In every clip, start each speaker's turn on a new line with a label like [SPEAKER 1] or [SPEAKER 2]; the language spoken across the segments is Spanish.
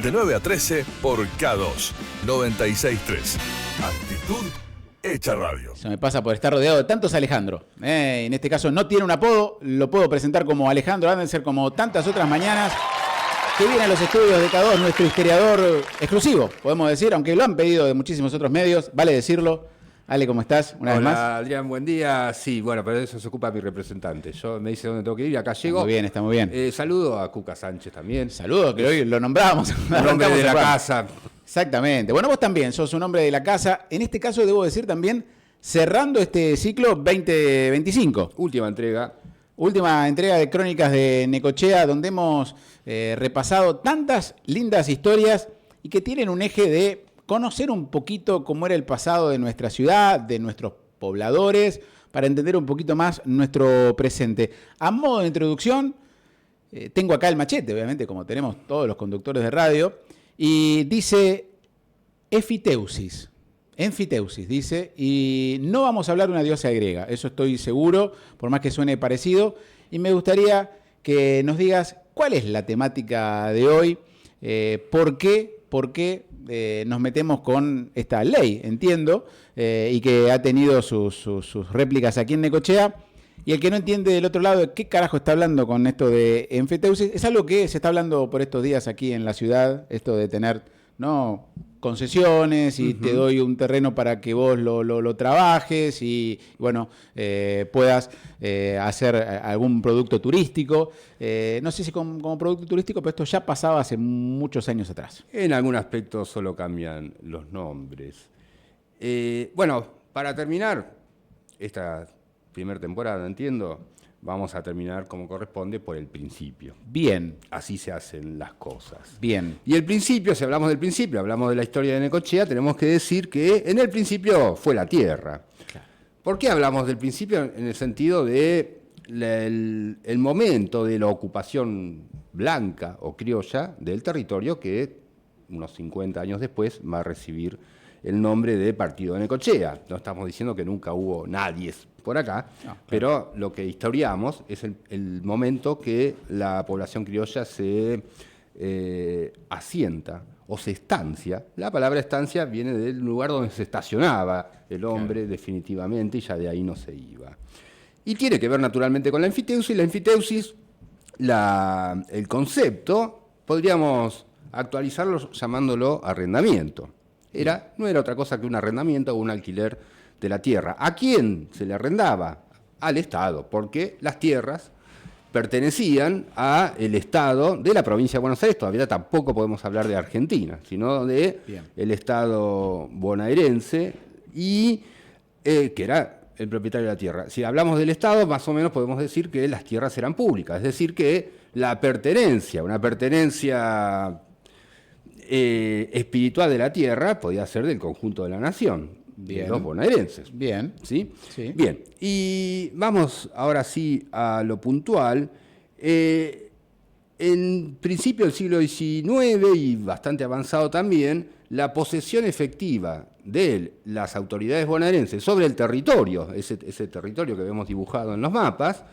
[SPEAKER 1] De 9 a 13 por K2 96.3. Actitud hecha radio.
[SPEAKER 2] Se me pasa por estar rodeado de tantos Alejandro. En este caso no tiene un apodo, lo puedo presentar como Alejandro Andersen, como tantas otras mañanas. Que viene a los estudios de K2, nuestro historiador exclusivo, podemos decir, aunque lo han pedido de muchísimos otros medios, vale decirlo. Ale, ¿cómo estás? Una vez más.
[SPEAKER 3] Hola, Adrián, buen día. Sí, bueno, pero de eso se ocupa mi representante. Yo me dice dónde tengo que ir y acá llego.
[SPEAKER 2] Muy bien, está muy bien.
[SPEAKER 3] Saludo a Cuca Sánchez también.
[SPEAKER 2] Saludo, que hoy lo nombramos.
[SPEAKER 3] Un hombre de la casa.
[SPEAKER 2] Exactamente. Bueno, vos también sos un hombre de la casa. En este caso, debo decir también, cerrando este ciclo 2025.
[SPEAKER 3] Última entrega.
[SPEAKER 2] Última entrega de Crónicas de Necochea, donde hemos repasado tantas lindas historias y que tienen un eje de conocer un poquito cómo era el pasado de nuestra ciudad, de nuestros pobladores, para entender un poquito más nuestro presente. A modo de introducción, tengo acá el machete, obviamente, como tenemos todos los conductores de radio, y dice Enfiteusis. Enfiteusis, dice, y no vamos a hablar de una diosa griega, eso estoy seguro, por más que suene parecido, y me gustaría que nos digas cuál es la temática de hoy, por qué nos metemos con esta ley, entiendo, y que ha tenido sus réplicas aquí en Necochea, y el que no entiende del otro lado de qué carajo está hablando con esto de enfiteusis, es algo que se está hablando por estos días aquí en la ciudad, esto de tener, ¿no?, concesiones y te doy un terreno para que vos lo trabajes y bueno, puedas hacer algún producto turístico. No sé si como producto turístico, pero esto ya pasaba hace muchos años atrás.
[SPEAKER 3] En algún aspecto solo cambian los nombres. Bueno, para terminar esta primera temporada, entiendo, vamos a terminar como corresponde por el principio.
[SPEAKER 2] Bien.
[SPEAKER 3] Así se hacen las cosas.
[SPEAKER 2] Bien.
[SPEAKER 3] Y el principio, si hablamos del principio, hablamos de la historia de Necochea, tenemos que decir que en el principio fue la tierra.
[SPEAKER 2] Claro.
[SPEAKER 3] ¿Por qué hablamos del principio? En el sentido de el momento de la ocupación blanca o criolla del territorio que unos 50 años después va a recibir el nombre de Partido de Necochea. No estamos diciendo que nunca hubo nadie por acá, no, claro, pero lo que historiamos es el momento que la población criolla se asienta o se estancia. La palabra estancia viene del lugar donde se estacionaba el hombre, claro, definitivamente, y ya de ahí no se iba. Y tiene que ver naturalmente con la enfiteusis. La enfiteusis, el concepto, podríamos actualizarlo llamándolo arrendamiento. No era otra cosa que un arrendamiento o un alquiler de la tierra. ¿A quién se le arrendaba? Al Estado, porque las tierras pertenecían al Estado de la provincia de Buenos Aires. Todavía tampoco podemos hablar de Argentina, sino de el Estado bonaerense, y que era el propietario de la tierra. Si hablamos del Estado, más o menos podemos decir que las tierras eran públicas, es decir, que la pertenencia, una pertenencia espiritual de la tierra, podía ser del conjunto de la nación. Bien. De los bonaerenses.
[SPEAKER 2] Bien.
[SPEAKER 3] ¿Sí? Sí. Bien. Y vamos ahora sí a lo puntual. En principio del siglo XIX y bastante avanzado también, la posesión efectiva de las autoridades bonaerenses sobre el territorio, ese territorio que vemos dibujado en los mapas,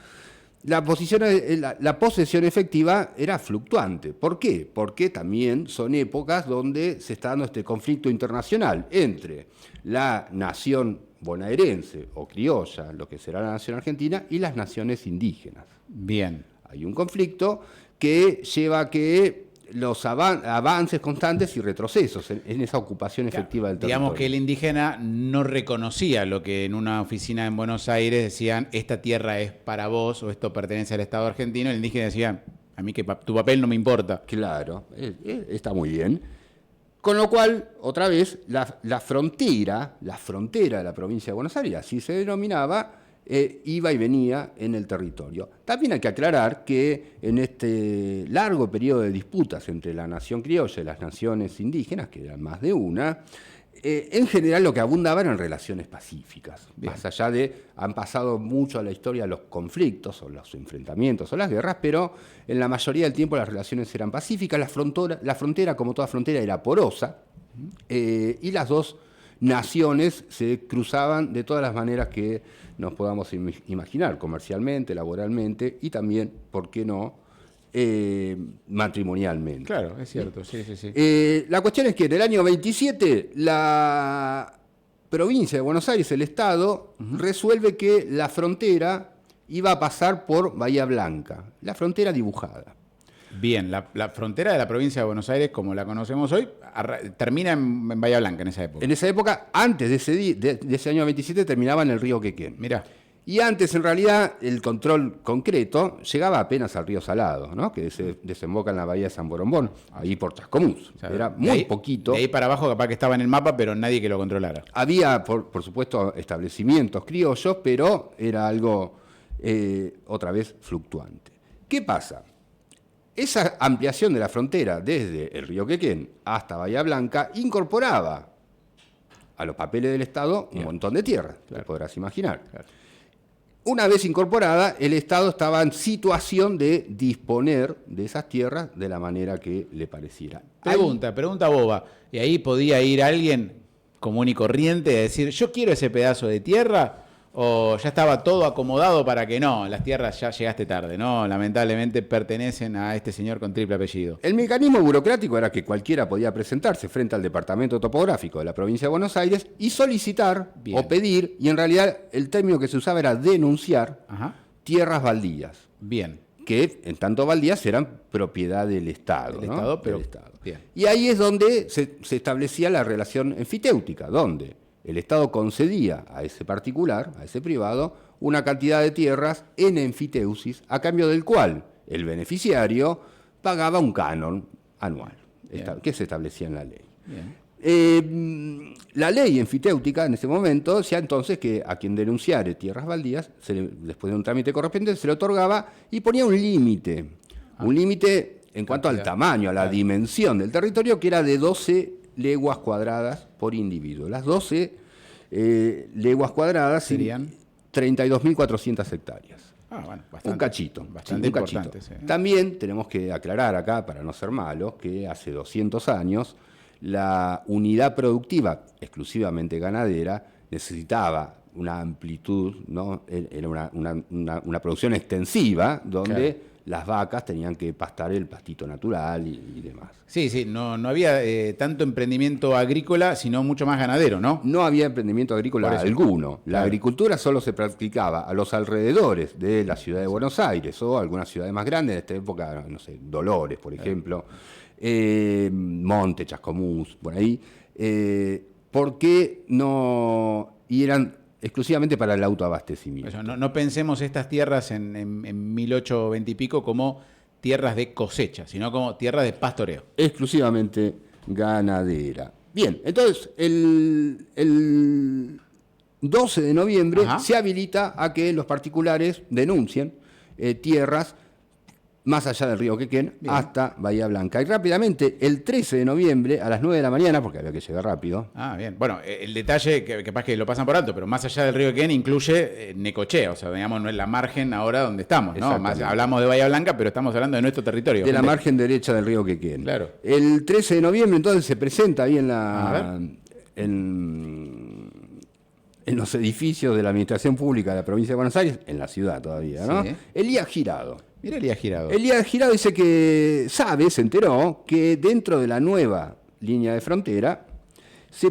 [SPEAKER 3] la posesión efectiva era fluctuante. ¿Por qué? Porque también son épocas donde se está dando este conflicto internacional entre la nación bonaerense o criolla, lo que será la nación argentina, y las naciones indígenas.
[SPEAKER 2] Bien.
[SPEAKER 3] Hay un conflicto que lleva a que los avances constantes y retrocesos en esa ocupación efectiva del territorio.
[SPEAKER 2] Digamos que el indígena no reconocía lo que en una oficina en Buenos Aires decían, esta tierra es para vos o esto pertenece al Estado argentino. El indígena decía, a mí que tu papel no me importa.
[SPEAKER 3] Claro, está muy bien. Con lo cual, otra vez, la frontera de la provincia de Buenos Aires, así se denominaba, iba y venía en el territorio. También hay que aclarar que en este largo periodo de disputas entre la nación criolla y las naciones indígenas, que eran más de una, en general lo que abundaba eran relaciones pacíficas. Bien. Más allá de, han pasado mucho a la historia los conflictos o los enfrentamientos o las guerras, pero en la mayoría del tiempo las relaciones eran pacíficas. La frontera, como toda frontera, era porosa, y las dos naciones se cruzaban de todas las maneras que nos podamos imaginar, comercialmente, laboralmente y también, ¿por qué no?, matrimonialmente.
[SPEAKER 2] Claro, es cierto, sí.
[SPEAKER 3] La cuestión es que en el año 27 la provincia de Buenos Aires, el Estado, resuelve que la frontera iba a pasar por Bahía Blanca, la frontera dibujada.
[SPEAKER 2] Bien, la frontera de la provincia de Buenos Aires, como la conocemos hoy, termina en Bahía Blanca en esa época.
[SPEAKER 3] En esa época, antes de ese año 27, terminaba en el río Quequén.
[SPEAKER 2] Mirá.
[SPEAKER 3] Y antes, en realidad, el control concreto llegaba apenas al río Salado, ¿no? Que se desemboca en la bahía de San Borombón, ahí por Chascomús.
[SPEAKER 2] O sea,
[SPEAKER 3] era muy poquito.
[SPEAKER 2] De ahí para abajo capaz que estaba en el mapa, pero nadie que lo controlara.
[SPEAKER 3] Había, por supuesto, establecimientos criollos, pero era algo, otra vez, fluctuante. ¿Qué pasa? Esa ampliación de la frontera desde el río Quequén hasta Bahía Blanca incorporaba a los papeles del Estado un montón de tierra, te podrás imaginar.
[SPEAKER 2] Claro.
[SPEAKER 3] Una vez incorporada, el Estado estaba en situación de disponer de esas tierras de la manera que le pareciera.
[SPEAKER 2] Pregunta boba. ¿Y ahí podía ir alguien común y corriente a decir, yo quiero ese pedazo de tierra? ¿O ya estaba todo acomodado para que no? Las tierras ya llegaste tarde, ¿no? Lamentablemente pertenecen a este señor con triple apellido.
[SPEAKER 3] El mecanismo burocrático era que cualquiera podía presentarse frente al Departamento Topográfico de la Provincia de Buenos Aires y solicitar o pedir, y en realidad el término que se usaba era denunciar, tierras baldías.
[SPEAKER 2] Bien.
[SPEAKER 3] Que en tanto baldías eran propiedad del Estado.
[SPEAKER 2] Del
[SPEAKER 3] ¿no?
[SPEAKER 2] Estado, pero
[SPEAKER 3] del Estado.
[SPEAKER 2] Bien.
[SPEAKER 3] Y ahí es donde se establecía la relación enfitéutica, donde el Estado concedía a ese particular, a ese privado, una cantidad de tierras en enfiteusis, a cambio del cual el beneficiario pagaba un canon anual, que se establecía en la ley. La ley enfitéutica en ese momento decía entonces que a quien denunciare tierras baldías, después de un trámite correspondiente, se le otorgaba y ponía un límite. Un límite en cuanto al tamaño, a la dimensión del territorio, que era de 12 leguas cuadradas por individuo. Las 12 leguas cuadradas
[SPEAKER 2] serían
[SPEAKER 3] 32.400 hectáreas.
[SPEAKER 2] Bueno, bastante,
[SPEAKER 3] un cachito.
[SPEAKER 2] Bastante
[SPEAKER 3] un cachito.
[SPEAKER 2] importante. Sí.
[SPEAKER 3] También tenemos que aclarar acá, para no ser malos, que hace 200 años la unidad productiva exclusivamente ganadera necesitaba una amplitud, ¿no? Era una producción extensiva donde las vacas tenían que pastar el pastito natural y demás.
[SPEAKER 2] Sí, no había tanto emprendimiento agrícola, sino mucho más ganadero, ¿no?
[SPEAKER 3] No había emprendimiento agrícola alguno. La agricultura solo se practicaba a los alrededores de la ciudad de Buenos Aires o algunas ciudades más grandes, en esta época, no sé, Dolores, por ejemplo, Monte, Chascomús, por ahí, porque no... y eran exclusivamente para el autoabastecimiento.
[SPEAKER 2] No pensemos estas tierras en 1820 y pico como tierras de cosecha, sino como tierras de pastoreo.
[SPEAKER 3] Exclusivamente ganadera. Bien, entonces el 12 de noviembre se habilita a que los particulares denuncien tierras más allá del río Quequén hasta Bahía Blanca. Y rápidamente, el 13 de noviembre, a las 9 de la mañana, porque había que llegar rápido.
[SPEAKER 2] Bien. Bueno, el detalle, que capaz que lo pasan por alto, pero más allá del río Quequén incluye Necochea, o sea, digamos, no es la margen ahora donde estamos, ¿no? Hablamos de Bahía Blanca, pero estamos hablando de nuestro territorio.
[SPEAKER 3] De la margen derecha del río Quequén.
[SPEAKER 2] Claro.
[SPEAKER 3] El 13 de noviembre, entonces, se presenta ahí en los edificios de la Administración Pública de la Provincia de Buenos Aires, en la ciudad todavía, ¿no? Sí. Elías Girado.
[SPEAKER 2] Mira Elías Girado.
[SPEAKER 3] Elías Girado dice que se enteró que dentro de la nueva línea de frontera se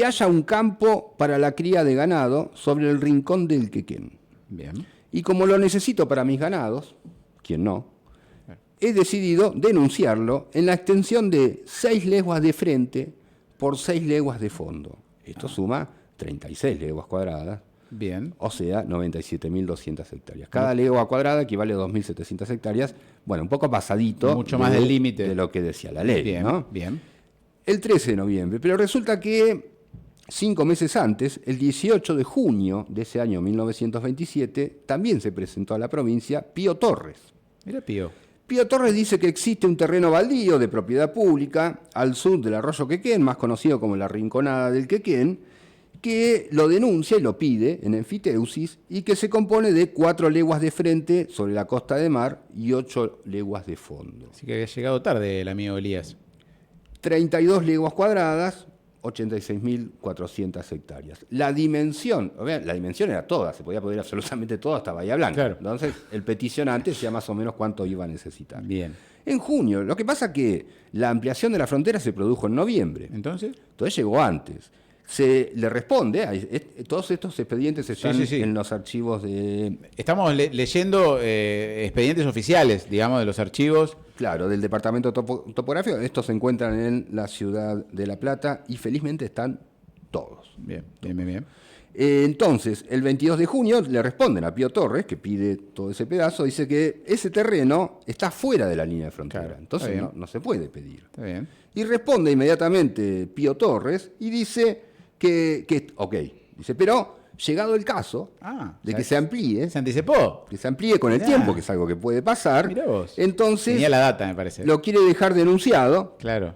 [SPEAKER 3] halla un campo para la cría de ganado sobre el rincón del Quequén.
[SPEAKER 2] Bien.
[SPEAKER 3] Y como lo necesito para mis ganados, ¿quién no? He decidido denunciarlo en la extensión de 6 leguas de frente por 6 leguas de fondo. Esto suma 36 leguas cuadradas.
[SPEAKER 2] Bien.
[SPEAKER 3] O sea, 97.200 hectáreas. Cada legua cuadrada equivale a 2.700 hectáreas. Bueno, un poco pasadito.
[SPEAKER 2] Mucho más del límite.
[SPEAKER 3] De lo que decía la ley,
[SPEAKER 2] bien,
[SPEAKER 3] ¿no?
[SPEAKER 2] Bien.
[SPEAKER 3] El 13 de noviembre. Pero resulta que 5 meses antes, el 18 de junio de ese año 1927, también se presentó a la provincia Pío Torres.
[SPEAKER 2] Mira Pío.
[SPEAKER 3] Pío Torres dice que existe un terreno baldío de propiedad pública al sur del arroyo Quequén, más conocido como la Rinconada del Quequén, que lo denuncia y lo pide en enfiteusis y que se compone de 4 leguas de frente sobre la costa de mar y 8 leguas de fondo.
[SPEAKER 2] Así que había llegado tarde el amigo Elías.
[SPEAKER 3] 32 leguas cuadradas, 86.400 hectáreas. La dimensión era toda, se podía poner absolutamente todo hasta Bahía Blanca.
[SPEAKER 2] Claro.
[SPEAKER 3] Entonces, el peticionante decía más o menos cuánto iba a necesitar.
[SPEAKER 2] Bien.
[SPEAKER 3] En junio, lo que pasa que la ampliación de la frontera se produjo en noviembre.
[SPEAKER 2] Entonces,
[SPEAKER 3] Llegó antes. Se le responde, todos estos expedientes están
[SPEAKER 2] sí.
[SPEAKER 3] en los archivos de...
[SPEAKER 2] estamos leyendo expedientes oficiales, digamos, de los archivos.
[SPEAKER 3] Claro, del departamento topográfico. Estos se encuentran en la ciudad de La Plata y felizmente están todos.
[SPEAKER 2] Bien.
[SPEAKER 3] Entonces, el 22 de junio le responden a Pío Torres, que pide todo ese pedazo, dice que ese terreno está fuera de la línea de frontera.
[SPEAKER 2] Claro,
[SPEAKER 3] Entonces no se puede pedir.
[SPEAKER 2] Está bien.
[SPEAKER 3] Y responde inmediatamente Pío Torres y dice que ok. Dice, pero llegado el caso de que se amplíe,
[SPEAKER 2] Se anticipó.
[SPEAKER 3] que se amplíe con el
[SPEAKER 2] Mirá.
[SPEAKER 3] tiempo, que es algo que puede pasar,
[SPEAKER 2] Mirá vos.
[SPEAKER 3] entonces
[SPEAKER 2] Tenía la data, me parece.
[SPEAKER 3] lo quiere dejar denunciado.
[SPEAKER 2] Claro.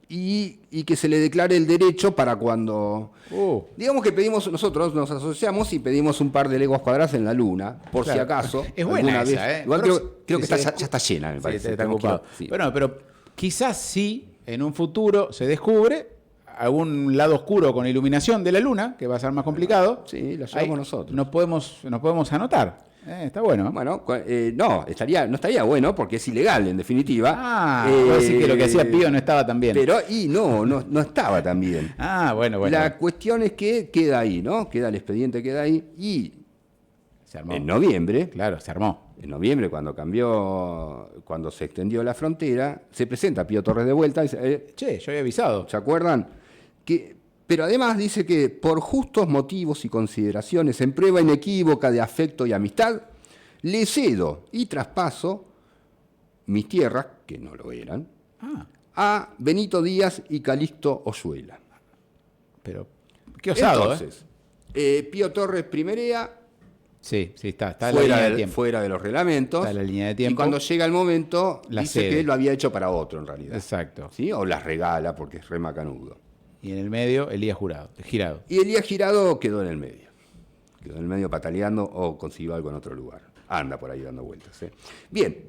[SPEAKER 3] Y que se le declare el derecho para cuando... Digamos que pedimos, nosotros nos asociamos y pedimos un par de leguas cuadradas en la luna, por
[SPEAKER 2] Claro.
[SPEAKER 3] si acaso.
[SPEAKER 2] Es buena
[SPEAKER 3] alguna
[SPEAKER 2] esa,
[SPEAKER 3] vez.
[SPEAKER 2] ¿eh?
[SPEAKER 3] Igual
[SPEAKER 2] Pero
[SPEAKER 3] creo que
[SPEAKER 2] si
[SPEAKER 3] ya está llena, me parece.
[SPEAKER 2] Está
[SPEAKER 3] Tenemos que-
[SPEAKER 2] ocupado.
[SPEAKER 3] sí.
[SPEAKER 2] Bueno, pero quizás sí, en un futuro se descubre algún lado oscuro con iluminación de la luna, que va a ser más complicado.
[SPEAKER 3] Sí, lo
[SPEAKER 2] Ahí
[SPEAKER 3] llevamos nosotros.
[SPEAKER 2] Nos podemos anotar. Está bueno.
[SPEAKER 3] Bueno, no estaría bueno porque es ilegal, en definitiva.
[SPEAKER 2] Puedo decir que lo que hacía Pío no estaba tan bien.
[SPEAKER 3] Pero, no estaba tan bien.
[SPEAKER 2] Bueno.
[SPEAKER 3] La cuestión es que queda ahí, ¿no? El expediente queda ahí. Y
[SPEAKER 2] Se armó.
[SPEAKER 3] en noviembre,
[SPEAKER 2] Claro, se armó.
[SPEAKER 3] cuando se extendió la frontera, se presenta Pío Torres de vuelta y dice,
[SPEAKER 2] Che, yo había avisado.
[SPEAKER 3] ¿se acuerdan? Pero además dice que por justos motivos y consideraciones, en prueba inequívoca de afecto y amistad, le cedo y traspaso mis tierras, que no lo eran, a Benito Díaz y Calixto Oyuela.
[SPEAKER 2] Pero, qué osado,
[SPEAKER 3] Entonces, Pío Torres primerea,
[SPEAKER 2] Sí, está en la línea de tiempo.
[SPEAKER 3] fuera de los reglamentos.
[SPEAKER 2] Está en la línea de tiempo.
[SPEAKER 3] Y cuando llega el momento,
[SPEAKER 2] La
[SPEAKER 3] dice
[SPEAKER 2] cede.
[SPEAKER 3] que lo había hecho para otro en realidad.
[SPEAKER 2] Exacto.
[SPEAKER 3] ¿Sí? O las regala porque es re macanudo.
[SPEAKER 2] Y en el medio, Elías Girado.
[SPEAKER 3] Y Elías Girado quedó en el medio. Quedó en el medio pataleando o consiguió algo en otro lugar. Anda por ahí dando vueltas. Bien,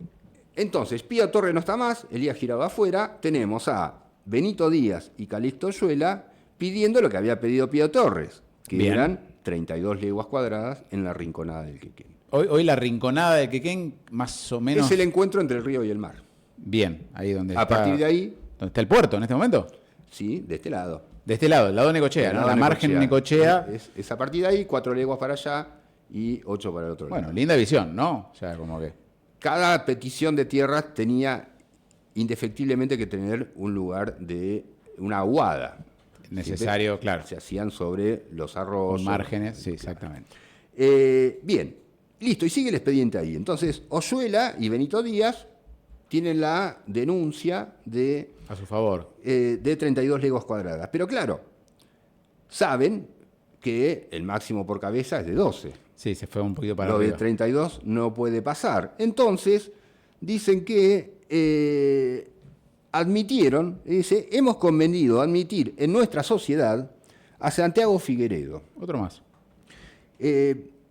[SPEAKER 3] entonces Pío Torres no está más, Elías Girado afuera. Tenemos a Benito Díaz y Calixto Oyuela pidiendo lo que había pedido Pío Torres, que
[SPEAKER 2] Bien.
[SPEAKER 3] eran 32 leguas cuadradas en la Rinconada del Quequén.
[SPEAKER 2] Hoy la rinconada de Quequén, más o menos.
[SPEAKER 3] Es el encuentro entre el río y el mar.
[SPEAKER 2] Bien, ahí donde
[SPEAKER 3] A
[SPEAKER 2] está.
[SPEAKER 3] partir de ahí,
[SPEAKER 2] ¿Dónde está el puerto en este momento?
[SPEAKER 3] sí, de este lado.
[SPEAKER 2] De este lado, el lado de Necochea,
[SPEAKER 3] Del
[SPEAKER 2] ¿no?
[SPEAKER 3] lado
[SPEAKER 2] La
[SPEAKER 3] de
[SPEAKER 2] margen Necochea.
[SPEAKER 3] Es a partir de ahí, 4 leguas para allá y 8 para el otro
[SPEAKER 2] Bueno,
[SPEAKER 3] lado.
[SPEAKER 2] linda visión, ¿no? O sea, como que.
[SPEAKER 3] Cada petición de tierras tenía indefectiblemente que tener un lugar de una aguada.
[SPEAKER 2] Necesario,
[SPEAKER 3] Siempre
[SPEAKER 2] claro.
[SPEAKER 3] Se hacían sobre los arroyos.
[SPEAKER 2] Con márgenes, sí, exactamente.
[SPEAKER 3] Bien, listo, y sigue el expediente ahí. Entonces, Oyuela y Benito Díaz tienen la denuncia de
[SPEAKER 2] A su favor.
[SPEAKER 3] 32 leguas cuadradas. Pero claro, saben que el máximo por cabeza es de 12.
[SPEAKER 2] Sí, se fue un poquito para
[SPEAKER 3] Lo de
[SPEAKER 2] arriba.
[SPEAKER 3] 32 no puede pasar. Entonces, dicen que admitieron, dice, hemos convenido admitir en nuestra sociedad a Santiago Figueredo.
[SPEAKER 2] Otro más.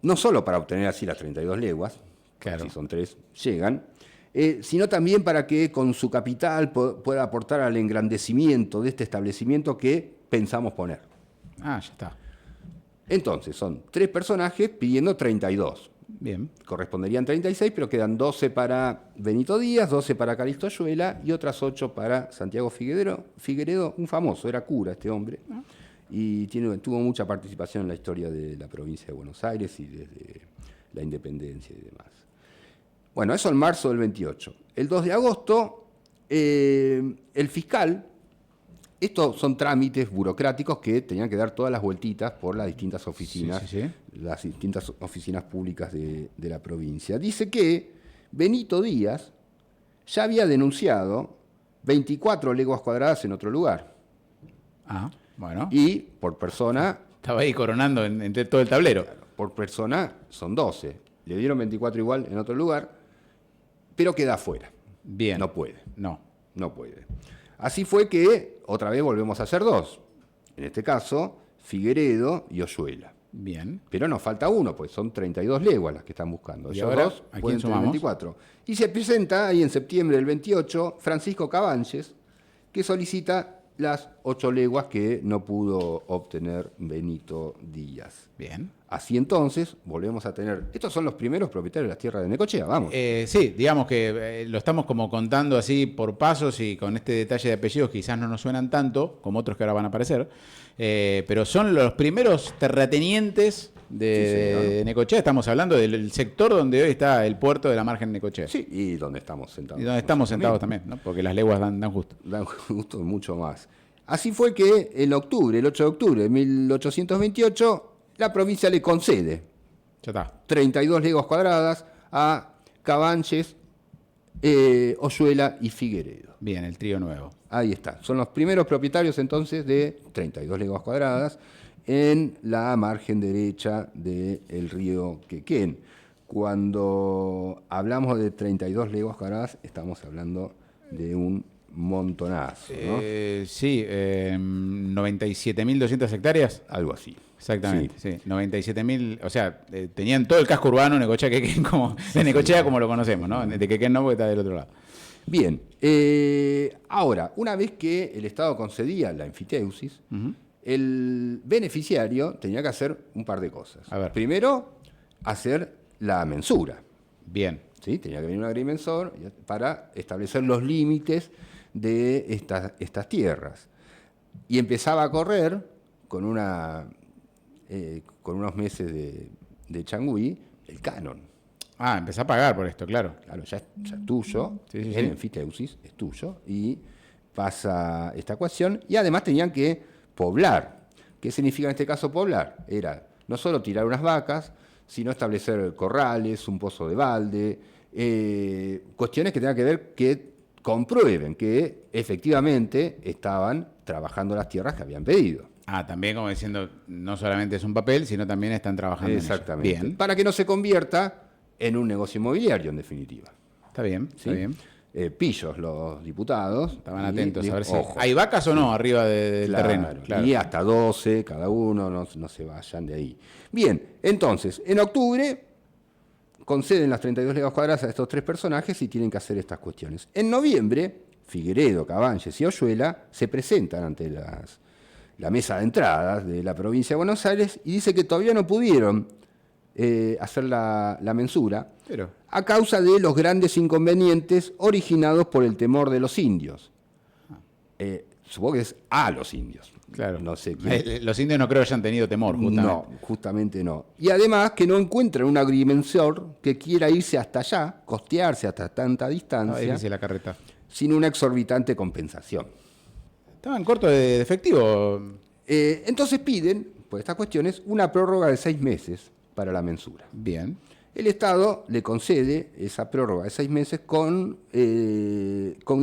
[SPEAKER 3] No solo para obtener así las 32 leguas,
[SPEAKER 2] Claro.
[SPEAKER 3] si son 3, llegan, sino también para que con su capital pueda aportar al engrandecimiento de este establecimiento que pensamos poner.
[SPEAKER 2] Ya está.
[SPEAKER 3] Entonces, son 3 personajes pidiendo 32.
[SPEAKER 2] Bien.
[SPEAKER 3] Corresponderían 36, pero quedan 12 para Benito Díaz, 12 para Calixto Oyuela y otras 8 para Santiago Figueredo, un famoso, era cura este hombre, y tuvo mucha participación en la historia de la provincia de Buenos Aires y desde la independencia y demás. Bueno, eso en marzo del 28. El 2 de agosto, el fiscal, estos son trámites burocráticos que tenían que dar todas las vueltitas por las distintas oficinas,
[SPEAKER 2] Sí.
[SPEAKER 3] las distintas oficinas públicas de la provincia. Dice que Benito Díaz ya había denunciado 24 leguas cuadradas en otro lugar.
[SPEAKER 2] Bueno.
[SPEAKER 3] Y por persona,
[SPEAKER 2] Estaba ahí coronando entre todo el tablero.
[SPEAKER 3] son 12. Le dieron 24 igual en otro lugar, pero queda afuera.
[SPEAKER 2] Bien.
[SPEAKER 3] No puede.
[SPEAKER 2] No.
[SPEAKER 3] puede. Así fue que otra vez volvemos a hacer 2. En este caso, Figueredo y Oyuela.
[SPEAKER 2] Bien.
[SPEAKER 3] Pero nos falta uno, pues son 32 leguas las que están buscando.
[SPEAKER 2] ¿Y
[SPEAKER 3] Ellos
[SPEAKER 2] ahora
[SPEAKER 3] 2
[SPEAKER 2] a quién
[SPEAKER 3] pueden tener
[SPEAKER 2] sumamos?
[SPEAKER 3] 24. Y se presenta ahí en septiembre del 28 Francisco Cabanches, que solicita las 8 leguas que no pudo obtener Benito Díaz.
[SPEAKER 2] Bien.
[SPEAKER 3] Así entonces, volvemos a tener... Estos son los primeros propietarios de las tierras de Necochea, vamos.
[SPEAKER 2] Sí, digamos que lo estamos como contando así por pasos y con este detalle de apellidos quizás no nos suenan tanto como otros que ahora van a aparecer, pero son los primeros terratenientes de Necochea. Estamos hablando del sector donde hoy está el puerto de la margen de Necochea.
[SPEAKER 3] Sí, y donde estamos sentados.
[SPEAKER 2] Y donde estamos sentados también, ¿no? Porque las leguas dan justo.
[SPEAKER 3] Dan justo y mucho más. Así fue que en octubre, el 8 de octubre de 1828, la provincia le concede
[SPEAKER 2] Ya está.
[SPEAKER 3] 32 leguas cuadradas a Cabanches, Oyuela y Figueredo.
[SPEAKER 2] Bien, el trío nuevo.
[SPEAKER 3] Ahí está. Son los primeros propietarios entonces de 32 leguas cuadradas en la margen derecha del río Quequén. Cuando hablamos de 32 leguas cuadradas, estamos hablando de un montonazo, ¿no?
[SPEAKER 2] Sí, 97.200 hectáreas.
[SPEAKER 3] Algo así.
[SPEAKER 2] Exactamente, sí. 97.000, o sea, tenían todo el casco urbano Necochea, Quequén, de Necochea como lo conocemos, ¿no? De Quequén no, porque está del otro lado.
[SPEAKER 3] Bien, ahora, una vez que el Estado concedía la enfiteusis, el beneficiario tenía que hacer un par de cosas.
[SPEAKER 2] A ver.
[SPEAKER 3] Primero, hacer la mensura.
[SPEAKER 2] Bien.
[SPEAKER 3] ¿Sí? Tenía que venir un agrimensor para establecer los límites de estas tierras. Y empezaba a correr con unos meses de changüí el canon.
[SPEAKER 2] Ah, empezó a pagar por esto, claro.
[SPEAKER 3] Claro, ya es tuyo,
[SPEAKER 2] Sí, sí,
[SPEAKER 3] el
[SPEAKER 2] sí.
[SPEAKER 3] enfiteusis es tuyo, y pasa esta ecuación. Y además tenían que poblar. ¿Qué significa en este caso poblar? Era no solo tirar unas vacas, sino establecer corrales, un pozo de balde, cuestiones que tengan que ver que comprueben que efectivamente estaban trabajando las tierras que habían pedido.
[SPEAKER 2] Ah, también como diciendo, no solamente es un papel, sino también están trabajando en
[SPEAKER 3] Exactamente.
[SPEAKER 2] ello. Bien,
[SPEAKER 3] Para que no se convierta en un negocio inmobiliario, en definitiva.
[SPEAKER 2] está bien,
[SPEAKER 3] ¿Sí?
[SPEAKER 2] está bien.
[SPEAKER 3] Pillos los diputados.
[SPEAKER 2] Estaban
[SPEAKER 3] y
[SPEAKER 2] atentos a ver si
[SPEAKER 3] ojo.
[SPEAKER 2] hay vacas o no arriba del
[SPEAKER 3] Claro,
[SPEAKER 2] terreno. Claro.
[SPEAKER 3] Y hasta 12 cada uno, no se vayan de ahí. Bien, entonces, en octubre conceden las 32 leguas cuadradas a estos tres personajes y tienen que hacer estas cuestiones. En noviembre, Figueredo, Cabanches y Oyuela se presentan ante la mesa de entradas de la provincia de Buenos Aires y dice que todavía no pudieron hacer la mensura
[SPEAKER 2] Pero,
[SPEAKER 3] a causa de los grandes inconvenientes originados por el temor de los indios. Supongo que es a los indios.
[SPEAKER 2] claro.
[SPEAKER 3] No sé quién.
[SPEAKER 2] Los indios no creo que hayan tenido temor, justamente.
[SPEAKER 3] No, justamente no. Y además que no encuentran un agrimensor que quiera irse hasta allá, costearse hasta tanta
[SPEAKER 2] Estaba
[SPEAKER 3] distancia,
[SPEAKER 2] difícil la carreta.
[SPEAKER 3] sin una exorbitante compensación.
[SPEAKER 2] Estaban cortos de efectivo.
[SPEAKER 3] Entonces piden, por estas cuestiones, una prórroga de 6 meses para la mensura.
[SPEAKER 2] Bien.
[SPEAKER 3] El Estado le concede esa prórroga de 6 meses con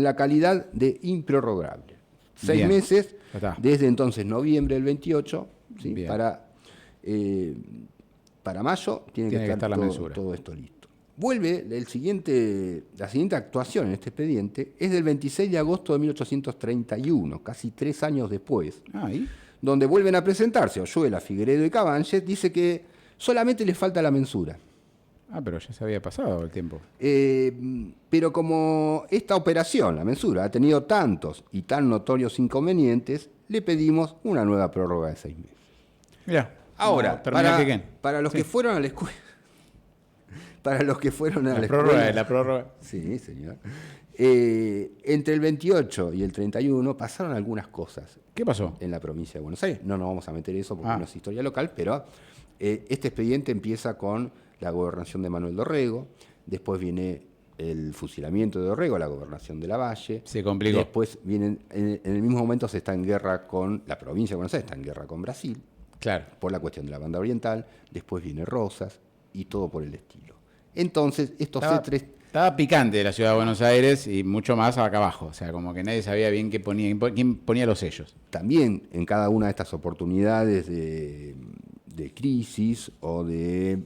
[SPEAKER 3] la calidad de improrrogable. 6
[SPEAKER 2] Bien.
[SPEAKER 3] meses,
[SPEAKER 2] Ya está.
[SPEAKER 3] desde entonces noviembre del 28, ¿sí?
[SPEAKER 2] Bien.
[SPEAKER 3] Para mayo tiene que estar
[SPEAKER 2] la
[SPEAKER 3] todo,
[SPEAKER 2] mensura.
[SPEAKER 3] todo esto listo. Vuelve la siguiente actuación en este expediente, es del 26 de agosto de 1831, casi 3 años después,
[SPEAKER 2] Ahí.
[SPEAKER 3] donde vuelven a presentarse Oyuela, Figueredo y Cabanches, dice que solamente les falta la mensura.
[SPEAKER 2] Ah, pero ya se había pasado el tiempo.
[SPEAKER 3] Pero como esta operación, la mensura, ha tenido tantos y tan notorios inconvenientes, le pedimos una nueva prórroga de 6 meses.
[SPEAKER 2] Mira.
[SPEAKER 3] Ahora, para los que fueron a la escuela... Para los que fueron a la escuela...
[SPEAKER 2] La prórroga.
[SPEAKER 3] Sí, señor. Entre el 28 y el 31 pasaron algunas cosas
[SPEAKER 2] ¿Qué pasó?
[SPEAKER 3] en la provincia de Buenos Aires. No nos vamos a meter eso porque
[SPEAKER 2] Ah.
[SPEAKER 3] no es historia local, pero este expediente empieza con la gobernación de Manuel Dorrego, después viene el fusilamiento de Dorrego, la gobernación de Lavalle.
[SPEAKER 2] Se complicó.
[SPEAKER 3] Después vienen, en el mismo momento se está en guerra con, la provincia de Buenos Aires está en guerra con Brasil,
[SPEAKER 2] Claro.
[SPEAKER 3] por la cuestión de la banda oriental, después viene Rosas y todo por el estilo. Entonces, estos tres...
[SPEAKER 2] Estaba picante la ciudad de Buenos Aires y mucho más acá abajo. O sea, como que nadie sabía bien quién ponía los sellos.
[SPEAKER 3] También en cada una de estas oportunidades de crisis o de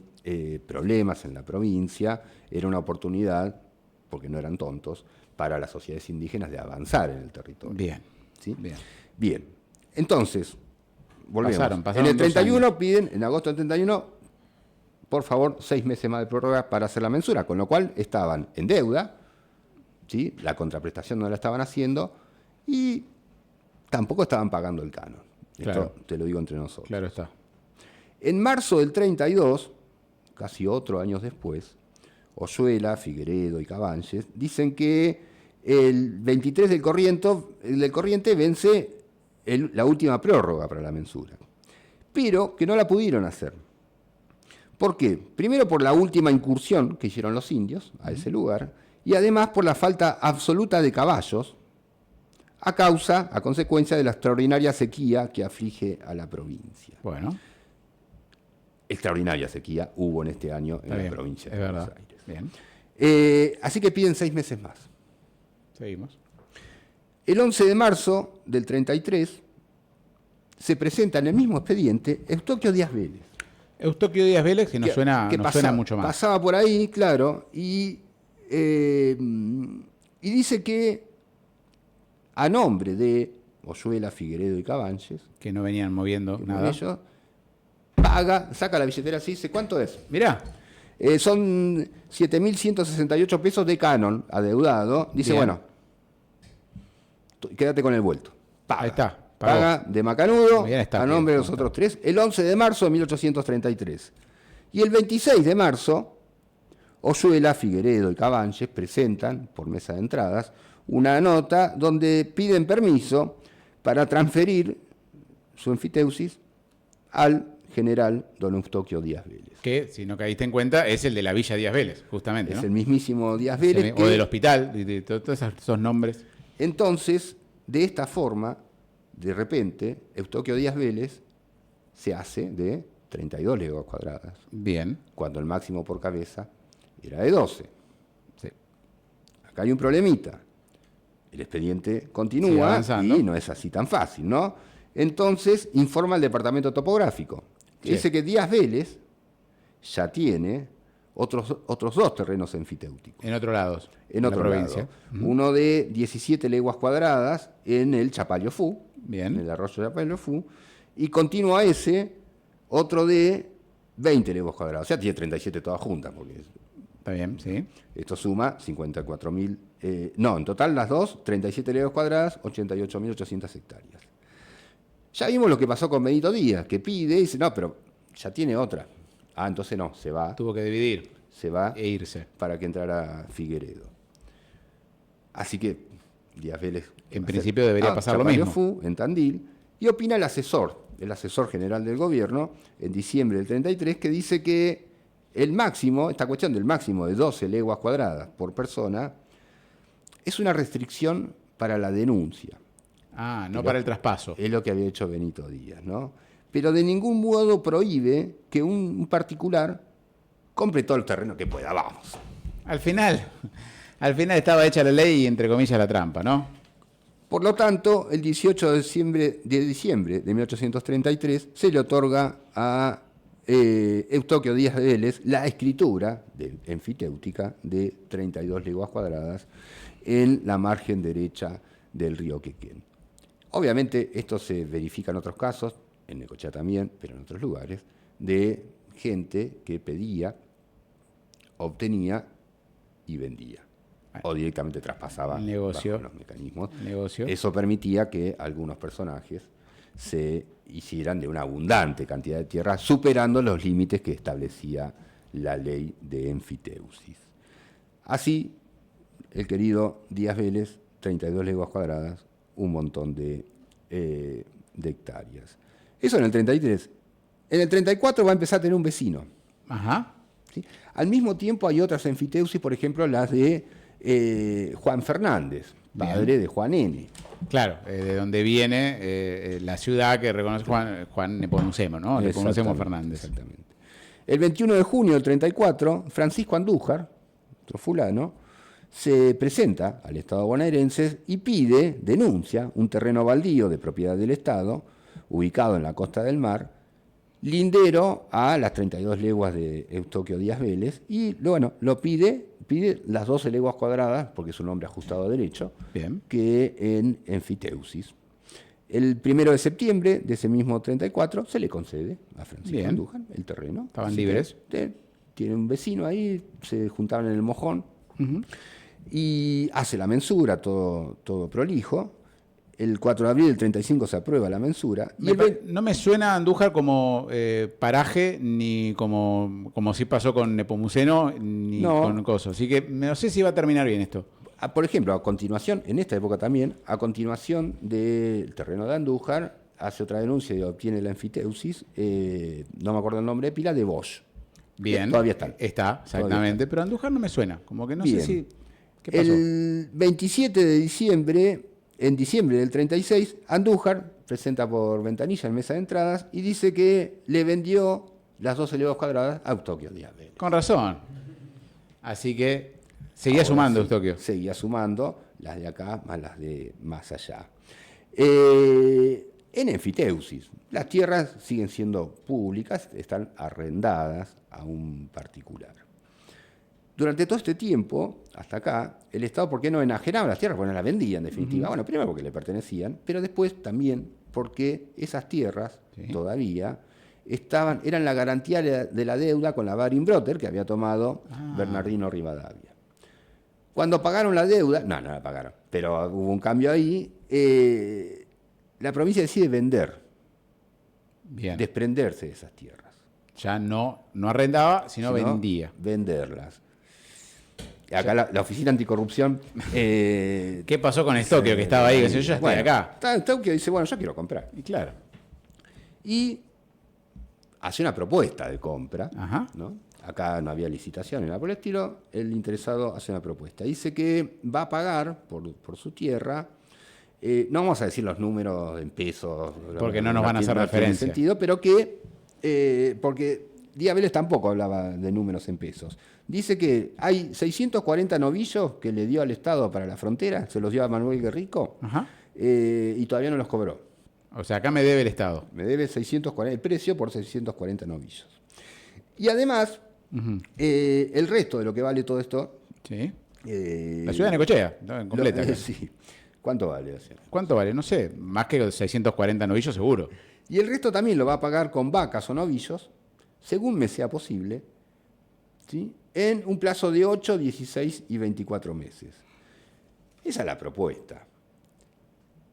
[SPEAKER 3] problemas en la provincia, era una oportunidad, porque no eran tontos, para las sociedades indígenas de avanzar en el territorio.
[SPEAKER 2] Bien.
[SPEAKER 3] ¿Sí?
[SPEAKER 2] Bien.
[SPEAKER 3] Bien. Entonces, volvemos.
[SPEAKER 2] Pasaron
[SPEAKER 3] en el
[SPEAKER 2] 2
[SPEAKER 3] 31
[SPEAKER 2] años.
[SPEAKER 3] piden, en agosto del 31, por favor, 6 meses más de prórroga para hacer la mensura, con lo cual estaban en deuda, ¿sí? La contraprestación no la estaban haciendo, y tampoco estaban pagando el canon.
[SPEAKER 2] Claro.
[SPEAKER 3] Esto te lo digo entre nosotros.
[SPEAKER 2] Claro está.
[SPEAKER 3] En marzo del 32, casi otro años después, Oyuela, Figueredo y Cabanches dicen que el 23 del corriente vence la última prórroga para la mensura, pero que no la pudieron hacer. ¿Por qué? Primero por la última incursión que hicieron los indios a ese lugar, y además por la falta absoluta de caballos, a consecuencia de la extraordinaria sequía que aflige a la provincia.
[SPEAKER 2] Bueno,
[SPEAKER 3] Extraordinaria sequía hubo en este año en
[SPEAKER 2] está
[SPEAKER 3] la
[SPEAKER 2] bien,
[SPEAKER 3] provincia
[SPEAKER 2] es
[SPEAKER 3] de Buenos
[SPEAKER 2] verdad.
[SPEAKER 3] Aires.
[SPEAKER 2] Bien,
[SPEAKER 3] Así que piden 6 meses más.
[SPEAKER 2] seguimos.
[SPEAKER 3] El 11 de marzo del 33 se presenta en el mismo expediente Eustoquio Díaz Vélez.
[SPEAKER 2] Eustoquio Díaz Vélez, que nos suena mucho más.
[SPEAKER 3] Pasaba por ahí, claro, y dice que a nombre de Oyuela, Figueredo y Cabanches,
[SPEAKER 2] Que no venían moviendo nada.
[SPEAKER 3] ellos, paga, saca la billetera así, dice, ¿cuánto es?
[SPEAKER 2] Mirá,
[SPEAKER 3] Son 7.168 pesos de canon adeudado. Dice,
[SPEAKER 2] Bien.
[SPEAKER 3] bueno, quédate con el vuelto. Paga.
[SPEAKER 2] Ahí está, pagó.
[SPEAKER 3] Paga de macanudo
[SPEAKER 2] Bien, está
[SPEAKER 3] a
[SPEAKER 2] bien,
[SPEAKER 3] nombre de los
[SPEAKER 2] está.
[SPEAKER 3] otros tres el 11 de marzo de 1833. Y el 26 de marzo, Oyuela, Figueredo y Cabanches presentan, por mesa de entradas, una nota donde piden permiso para transferir su enfiteusis al general don Eustoquio Díaz Vélez.
[SPEAKER 2] que si no caíste en cuenta, es el de la Villa Díaz Vélez, justamente,
[SPEAKER 3] Es
[SPEAKER 2] ¿no?
[SPEAKER 3] el mismísimo Díaz Vélez.
[SPEAKER 2] O del hospital, de todos esos nombres.
[SPEAKER 3] Entonces, de esta forma, de repente, Eustoquio Díaz Vélez se hace de 32 leguas cuadradas,
[SPEAKER 2] Bien,
[SPEAKER 3] cuando el máximo por cabeza era de 12.
[SPEAKER 2] sí.
[SPEAKER 3] Acá hay un problemita. El expediente
[SPEAKER 2] Sigue
[SPEAKER 3] continúa
[SPEAKER 2] avanzando.
[SPEAKER 3] y no es así tan fácil, ¿no? Entonces, informa el departamento topográfico.
[SPEAKER 2] Sí.
[SPEAKER 3] Dice que Díaz Vélez ya tiene otros 2 terrenos enfiteuticos.
[SPEAKER 2] En otros lados.
[SPEAKER 3] En
[SPEAKER 2] la
[SPEAKER 3] otro
[SPEAKER 2] provincia.
[SPEAKER 3] lado. Uno de 17 leguas cuadradas en el Chapalio Fu,
[SPEAKER 2] Bien.
[SPEAKER 3] en el arroyo Chapalio Fu, y continúa ese otro de 20 leguas cuadradas. O sea, tiene 37 todas juntas, porque
[SPEAKER 2] Está bien, sí.
[SPEAKER 3] esto suma 54.000. No, en total las dos, 37 leguas cuadradas, 88.800 hectáreas. Ya vimos lo que pasó con Benito Díaz, que pide y dice, no, pero ya tiene otra. Ah, entonces no, se va
[SPEAKER 2] Tuvo que dividir e irse.
[SPEAKER 3] para que entrara Figueredo. Así que Díaz Vélez...
[SPEAKER 2] En principio debería pasar lo
[SPEAKER 3] Chapalio
[SPEAKER 2] mismo.
[SPEAKER 3] Fu, en Tandil, y opina el asesor general del gobierno, en diciembre del 33, que dice que el máximo, esta cuestión del máximo de 12 leguas cuadradas por persona, es una restricción para la denuncia.
[SPEAKER 2] Ah, no para el traspaso.
[SPEAKER 3] Es lo que había hecho Benito Díaz, ¿no? Pero de ningún modo prohíbe que un particular compre todo el terreno que pueda, vamos.
[SPEAKER 2] Al final estaba hecha la ley y entre comillas la trampa, ¿no?
[SPEAKER 3] Por lo tanto, el 18 de diciembre de 1833 se le otorga a Eustoquio Díaz de Vélez la escritura enfiteutica de 32 leguas cuadradas en la margen derecha del río Quequén. Obviamente esto se verifica en otros casos, en Necochea también, pero en otros lugares, de gente que pedía, obtenía y vendía. O directamente traspasaba
[SPEAKER 2] Negocio.
[SPEAKER 3] bajo los mecanismos.
[SPEAKER 2] Negocio.
[SPEAKER 3] Eso permitía que algunos personajes se hicieran de una abundante cantidad de tierra, superando los límites que establecía la ley de enfiteusis. Así, el querido Díaz Vélez, 32 leguas cuadradas, un montón de hectáreas. Eso en el 33. En el 34 va a empezar a tener un vecino.
[SPEAKER 2] Ajá.
[SPEAKER 3] ¿Sí? Al mismo tiempo hay otras enfiteusis, por ejemplo, las de Juan Fernández, padre
[SPEAKER 2] Bien.
[SPEAKER 3] de Juan N.
[SPEAKER 2] Claro, de donde viene la ciudad que reconoce Juan Nepomucemo, ¿no? Nepomucemo Fernández.
[SPEAKER 3] Exactamente. El 21 de junio del 34, Francisco Andújar, otro fulano, se presenta al Estado bonaerense y denuncia un terreno baldío de propiedad del Estado, ubicado en la costa del mar, lindero a las 32 leguas de Eustoquio Díaz Vélez, y bueno, lo pide las 12 leguas cuadradas, porque es un hombre ajustado a derecho,
[SPEAKER 2] Bien.
[SPEAKER 3] que en enfiteusis. El 1 de septiembre de ese mismo 34 se le concede a Francisco
[SPEAKER 2] Bien.
[SPEAKER 3] Andújar el terreno.
[SPEAKER 2] Estaban
[SPEAKER 3] Así
[SPEAKER 2] libres.
[SPEAKER 3] que, tiene un vecino ahí, se juntaban en el mojón, y hace la mensura, todo prolijo. El 4 de abril del 35 se aprueba la mensura. Y
[SPEAKER 2] No me suena Andújar como paraje, ni como sí pasó con Nepomuceno, ni con Coso. Así que no sé si va a terminar bien esto.
[SPEAKER 3] Por ejemplo, a continuación, en esta época también, a continuación del terreno de Andújar, hace otra denuncia y obtiene la enfiteusis, no me acuerdo el nombre de pila, de Bosch.
[SPEAKER 2] Bien.
[SPEAKER 3] Todavía están.
[SPEAKER 2] Está, exactamente. Pero Andújar no me suena. Como que no
[SPEAKER 3] Bien.
[SPEAKER 2] sé si... ¿Qué pasó?
[SPEAKER 3] El 27 de diciembre, en diciembre del 36, Andújar presenta por ventanilla en mesa de entradas y dice que le vendió las 12 leguas cuadradas a Eustoquio Díaz Vélez.
[SPEAKER 2] Con razón. Así que seguía
[SPEAKER 3] Ahora
[SPEAKER 2] sumando
[SPEAKER 3] sí,
[SPEAKER 2] Eustoquio.
[SPEAKER 3] Seguía sumando las de acá más las de más allá. En enfiteusis, las tierras siguen siendo públicas, están arrendadas a un particular. Durante todo este tiempo, hasta acá, el Estado, ¿por qué no enajenaba las tierras? Porque no las vendía, en definitiva. Bueno, primero porque le pertenecían, pero después también porque esas tierras todavía eran la garantía de la deuda con la Baring-Brother que había tomado Bernardino Rivadavia. Cuando pagaron la deuda, no la pagaron, pero hubo un cambio ahí, la provincia decide vender, desprenderse de esas tierras.
[SPEAKER 2] Ya no arrendaba, sino vendía.
[SPEAKER 3] Venderlas. Acá la Oficina Anticorrupción...
[SPEAKER 2] ¿Qué pasó con Eustoquio que estaba ahí? Que yo ya estoy acá.
[SPEAKER 3] Eustoquio dice, bueno, yo quiero comprar.
[SPEAKER 2] Y claro.
[SPEAKER 3] Y hace una propuesta de compra,
[SPEAKER 2] Ajá.
[SPEAKER 3] ¿no? Acá no había licitación ni nada por el estilo, el interesado hace una propuesta. Dice que va a pagar por su tierra, no vamos a decir los números en pesos,
[SPEAKER 2] porque no nos van a hacer referencia.
[SPEAKER 3] Sentido, pero que, porque Díaz Vélez tampoco hablaba de números en pesos. Dice que hay 640 novillos que le dio al Estado para la frontera, se los dio a Manuel Guerrico, y todavía no los cobró.
[SPEAKER 2] O sea, acá me debe el Estado.
[SPEAKER 3] Me debe 640, el precio por 640 novillos. Y además, el resto de lo que vale todo esto...
[SPEAKER 2] Sí. La ciudad de Necochea, completa.
[SPEAKER 3] Sí. ¿Cuánto vale?
[SPEAKER 2] ¿Cuánto vale? No sé, más que 640 novillos seguro.
[SPEAKER 3] Y el resto también lo va a pagar con vacas o novillos, según me sea posible, ¿sí? En un plazo de 8, 16 y 24 meses. Esa es la propuesta,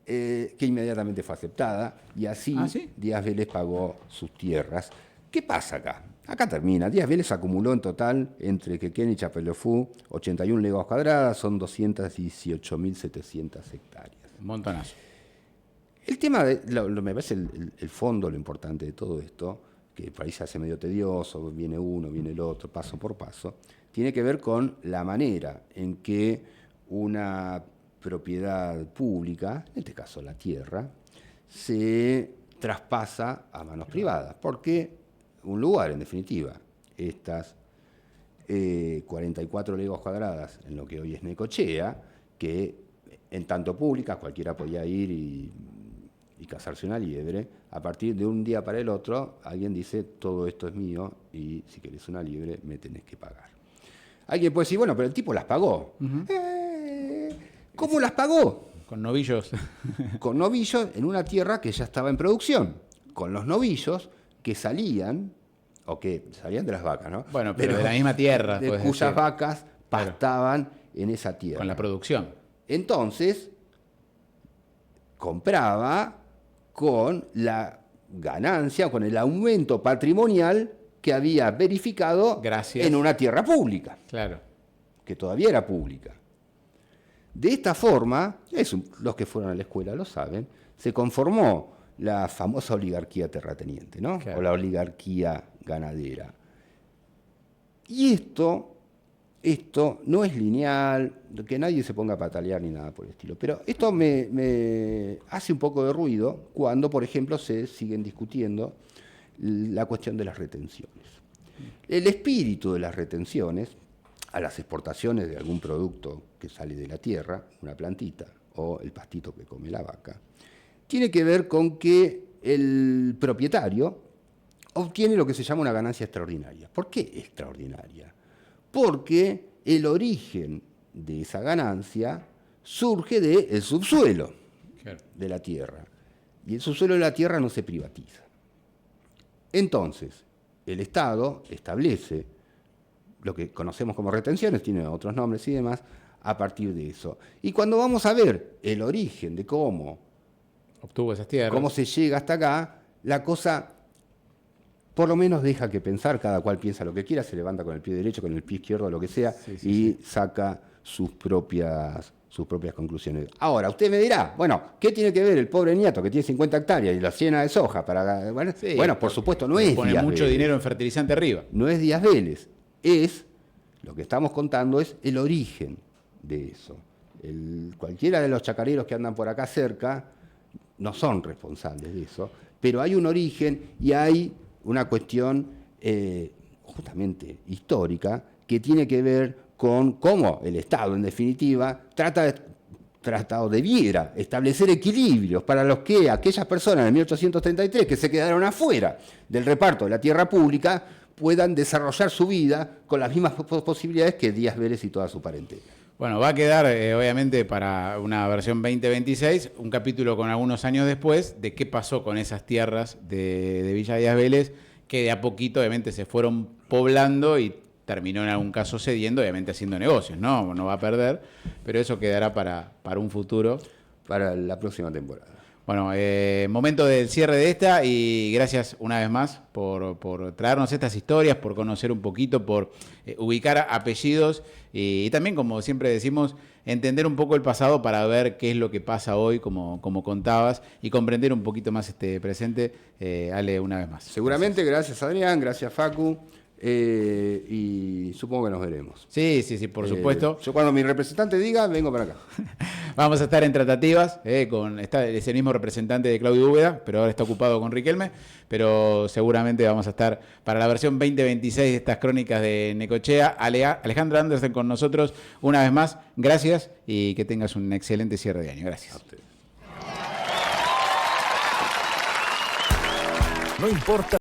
[SPEAKER 3] que inmediatamente fue aceptada, y así Díaz Vélez pagó sus tierras. ¿Qué pasa acá? Acá termina. Díaz Vélez acumuló en total, entre Quequén y Chapelofú, 81 leguas cuadradas, son 218.700 hectáreas.
[SPEAKER 2] Un montonazo.
[SPEAKER 3] El tema, me parece el fondo, lo importante de todo esto, que por ahí se hace medio tedioso, viene uno, viene el otro, paso por paso, tiene que ver con la manera en que una propiedad pública, en este caso la tierra, se traspasa a manos privadas. Porque un lugar, en definitiva, estas 44 leguas cuadradas en lo que hoy es Necochea, que en tanto públicas cualquiera podía ir y cazarse una liebre, a partir de un día para el otro, alguien dice, todo esto es mío y si querés una liebre me tenés que pagar. Alguien puede decir, bueno, pero el tipo las pagó. ¿Cómo las pagó?
[SPEAKER 2] Con novillos.
[SPEAKER 3] Con novillos en una tierra que ya estaba en producción. Con los novillos que salían, o que salían de las vacas, ¿no?
[SPEAKER 2] Bueno, pero de la misma tierra.
[SPEAKER 3] De cuyas vacas pastaban en esa tierra.
[SPEAKER 2] Con la producción.
[SPEAKER 3] Entonces, compraba con la ganancia, con el aumento patrimonial que había verificado en una tierra pública.
[SPEAKER 2] Claro.
[SPEAKER 3] Que todavía era pública. De esta forma, los que fueron a la escuela lo saben, se conformó la famosa oligarquía terrateniente, ¿no? Claro. O la oligarquía ganadera. Y esto no es lineal, que nadie se ponga a patalear ni nada por el estilo. Pero esto me hace un poco de ruido cuando, por ejemplo, se siguen discutiendo la cuestión de las retenciones. El espíritu de las retenciones a las exportaciones de algún producto que sale de la tierra, una plantita o el pastito que come la vaca, tiene que ver con que el propietario obtiene lo que se llama una ganancia extraordinaria. ¿Por qué extraordinaria? Porque el origen de esa ganancia surge del subsuelo de la tierra. Y el subsuelo de la tierra no se privatiza. Entonces, el Estado establece lo que conocemos como retenciones, tiene otros nombres y demás, a partir de eso. Y cuando vamos a ver el origen de cómo
[SPEAKER 2] obtuvo esas tierras.
[SPEAKER 3] cómo se llega hasta acá, la cosa por lo menos deja que pensar, cada cual piensa lo que quiera, se levanta con el pie derecho, con el pie izquierdo, lo que sea, y saca sus propias conclusiones. Ahora, usted me dirá, bueno, ¿qué tiene que ver el pobre nieto que tiene 50 hectáreas y la llena de soja? Bueno, por supuesto, no es
[SPEAKER 2] pone
[SPEAKER 3] Díaz
[SPEAKER 2] mucho
[SPEAKER 3] Vélez.
[SPEAKER 2] dinero en fertilizante arriba.
[SPEAKER 3] No es Díaz Vélez, lo que estamos contando es el origen de eso. Cualquiera de los chacareros que andan por acá cerca no son responsables de eso, pero hay un origen y hay una cuestión justamente histórica que tiene que ver con cómo el Estado, en definitiva, debiera establecer equilibrios para los que aquellas personas en 1833 que se quedaron afuera del reparto de la tierra pública puedan desarrollar su vida con las mismas posibilidades que Díaz Vélez y toda su parentela.
[SPEAKER 2] Bueno, va a quedar, obviamente, para una versión 2026, un capítulo con algunos años después de qué pasó con esas tierras de Villa Díaz Vélez, que de a poquito, obviamente, se fueron poblando y terminó en algún caso cediendo, obviamente haciendo negocios, ¿no? No va a perder, pero eso quedará para un futuro.
[SPEAKER 3] Para la próxima temporada.
[SPEAKER 2] Bueno, momento del cierre de esta y gracias una vez más por traernos estas historias, por conocer un poquito, por ubicar apellidos y también, como siempre decimos, entender un poco el pasado para ver qué es lo que pasa hoy, como contabas, y comprender un poquito más este presente. Ale, una vez más.
[SPEAKER 3] Seguramente, gracias Adrián, gracias Facu. Y supongo que nos veremos.
[SPEAKER 2] Sí, por supuesto.
[SPEAKER 3] Yo cuando mi representante diga, vengo para acá.
[SPEAKER 2] Vamos a estar en tratativas, es el mismo representante de Claudio Úbeda, pero ahora está ocupado con Riquelme, pero seguramente vamos a estar para la versión 2026 de estas crónicas de Necochea. Alejandra Andersen con nosotros una vez más, gracias y que tengas un excelente cierre de año. Gracias.
[SPEAKER 3] A usted.
[SPEAKER 1] No importa